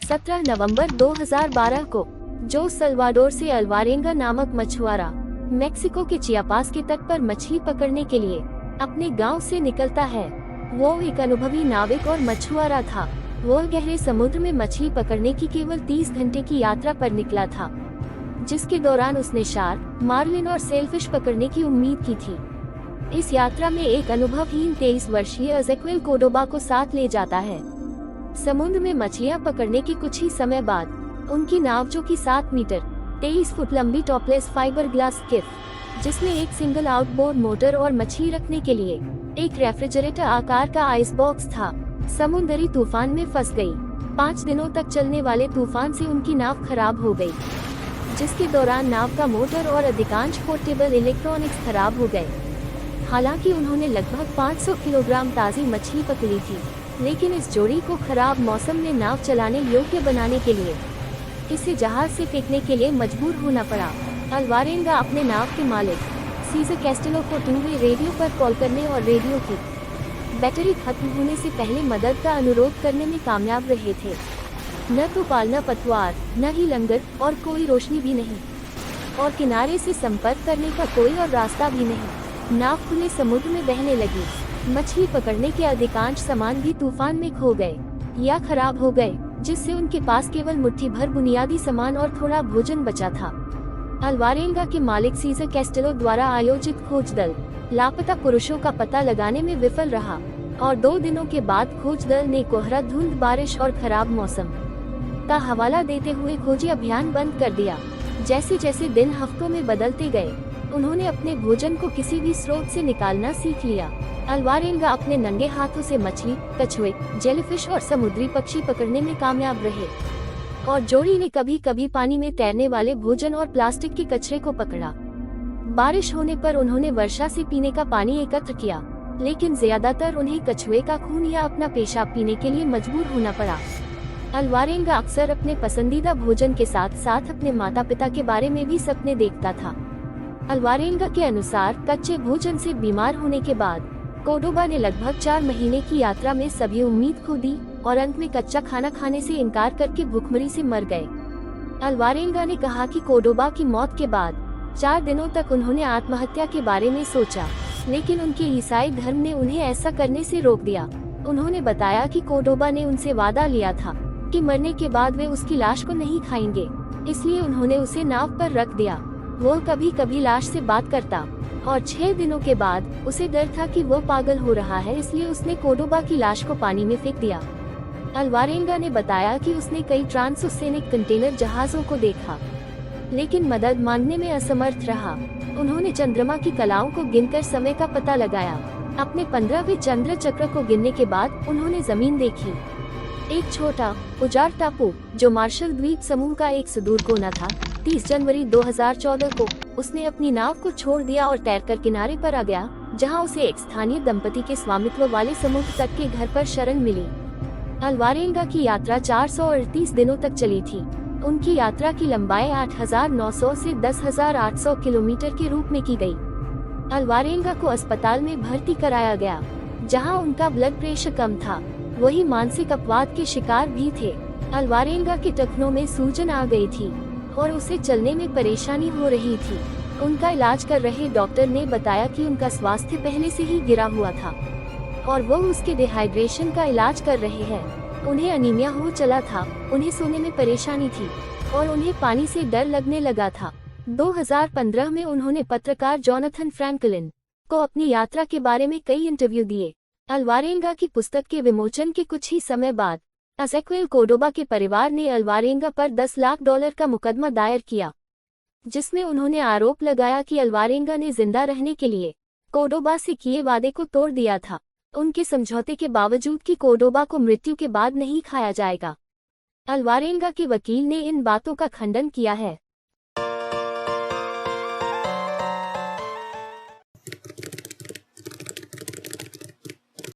17 नवंबर 2012 को जो सल्वाडोर से अल्वारेंगा नामक मछुआरा मेक्सिको के चियापास के तट पर मछली पकड़ने के लिए अपने गांव से निकलता है। वो एक अनुभवी नाविक और मछुआरा था। वो गहरे समुद्र में मछली पकड़ने की केवल 30 घंटे की यात्रा पर निकला था, जिसके दौरान उसने शार्क, मार्लिन और सेलफिश पकड़ने की उम्मीद की थी। इस यात्रा में एक अनुभवहीन 23 वर्षीय एज़ेक्विएल कोर्डोबा को साथ ले जाता है। समुद्र में मछलियां पकड़ने के कुछ ही समय बाद उनकी नाव, जो कि 7 मीटर 23 फुट लंबी टॉपलेस फाइबर ग्लास स्किफ, जिसमें एक सिंगल आउटबोर्ड मोटर और मछली रखने के लिए एक रेफ्रिजरेटर आकार का आइस बॉक्स था, समुद्री तूफान में फंस गई। 5 दिनों तक चलने वाले तूफान से उनकी नाव खराब हो गई, जिसके दौरान नाव का मोटर और अधिकांश पोर्टेबल इलेक्ट्रॉनिक्स खराब हो गए। हालांकि उन्होंने लगभग 500 किलोग्राम ताज़ी मछली पकड़ी थी, लेकिन इस जोड़ी को खराब मौसम में नाव चलाने योग्य बनाने के लिए इसे जहाज से फेंकने के लिए मजबूर होना पड़ा। अल्वारेंगा अपने नाव के मालिक सीजर कैस्टेलो को 2-वे रेडियो पर कॉल करने और रेडियो की बैटरी खत्म होने से पहले मदद का अनुरोध करने में कामयाब रहे थे। न तो पालना पतवार, न ही लंगर और कोई रोशनी भी नहीं, और किनारे से संपर्क करने का कोई और रास्ता भी नहीं। नाव खुले समुद्र में बहने लगी। मछली पकड़ने के अधिकांश सामान भी तूफान में खो गए या खराब हो गए, जिससे उनके पास केवल मुट्ठी भर बुनियादी सामान और थोड़ा भोजन बचा था। अल्वारेंगा के मालिक सीजर कैस्टेलो द्वारा आयोजित खोज दल लापता पुरुषों का पता लगाने में विफल रहा, और 2 दिनों के बाद खोज दल ने कोहरा, धुंध, बारिश और खराब मौसम का हवाला देते हुए खोजी अभियान बंद कर दिया। जैसे जैसे दिन हफ्तों में बदलते गए, उन्होंने अपने भोजन को किसी भी स्रोत से निकालना सीख लिया। अल्वारेंगा अपने नंगे हाथों से मछली, कछुए, जेलीफिश और समुद्री पक्षी पकड़ने में कामयाब रहे, और जोड़ी ने कभी कभी पानी में तैरने वाले भोजन और प्लास्टिक के कचरे को पकड़ा। बारिश होने पर उन्होंने वर्षा से पीने का पानी एकत्र किया, लेकिन ज्यादातर उन्हें कछुए का खून या अपना पेशाब पीने के लिए मजबूर होना पड़ा। अल्वारेंगा अक्सर अपने पसंदीदा भोजन के साथ साथ अपने माता पिता के बारे में भी सपने देखता था। अल्वारेंगा के अनुसार कच्चे भोजन से बीमार होने के बाद कोर्डोबा ने लगभग 4 महीने की यात्रा में सभी उम्मीद खो दी और अंत में कच्चा खाना खाने से इनकार करके भूखमरी से मर गए। अल्वारेंगा ने कहा कि कोर्डोबा की मौत के बाद 4 दिनों तक उन्होंने आत्महत्या के बारे में सोचा, लेकिन उनके ईसाई धर्म ने उन्हें ऐसा करने से रोक दिया। उन्होंने बताया कि कोर्डोबा ने उनसे वादा लिया था कि मरने के बाद वे उसकी लाश को नहीं खाएंगे, इसलिए उन्होंने उसे नाव पर रख दिया। वो कभी कभी लाश से बात करता, और 6 दिनों के बाद उसे डर था कि वो पागल हो रहा है, इसलिए उसने कोर्डोबा की लाश को पानी में फेंक दिया। अल्वारेंगा ने बताया कि उसने कई ट्रांसओशियानिक कंटेनर जहाजों को देखा, लेकिन मदद मांगने में असमर्थ रहा। उन्होंने चंद्रमा की कलाओं को गिनकर समय का पता लगाया। अपने 15वें चंद्र चक्र को गिनने के बाद उन्होंने जमीन देखी, एक छोटा उजाड़ टापू जो मार्शल द्वीप समूह का एक सुदूर कोना था। 30 जनवरी 2014 को उसने अपनी नाव को छोड़ दिया और तैरकर किनारे पर आ गया, जहां उसे एक स्थानीय दंपति के स्वामित्व वाले समुद्र तट के घर पर शरण मिली। अल्वारेंगा की यात्रा 438 दिनों तक चली थी। उनकी यात्रा की लंबाई 8,900 से 10,800 किलोमीटर के रूप में की गई। अल्वारेंगा को अस्पताल में भर्ती कराया गया, जहां उनका ब्लड प्रेशर कम था। वही मानसिक अपवाद के शिकार भी थे। अल्वारेंगा के टखनों में सूजन आ गई थी और उसे चलने में परेशानी हो रही थी। उनका इलाज कर रहे डॉक्टर ने बताया कि उनका स्वास्थ्य पहले से ही गिरा हुआ था और वो उसके डिहाइड्रेशन का इलाज कर रहे हैं। उन्हें अनीमिया हो चला था, उन्हें सोने में परेशानी थी और उन्हें पानी से डर लगने लगा था। 2015 में उन्होंने पत्रकार जोनाथन फ्रैंकलिन को अपनी यात्रा के बारे में कई इंटरव्यू दिए। अल्वारेंगा की पुस्तक के विमोचन के कुछ ही समय बाद एज़ेक्विएल कोर्डोबा के परिवार ने अल्वारेंगा पर $10 लाख का मुकदमा दायर किया, जिसमें उन्होंने आरोप लगाया कि अल्वारेंगा ने जिंदा रहने के लिए कोर्डोबा से किए वादे को तोड़ दिया था, उनके समझौते के बावजूद कि कोर्डोबा को मृत्यु के बाद नहीं खाया जाएगा। अल्वारेंगा के वकील ने इन बातों का खंडन किया है।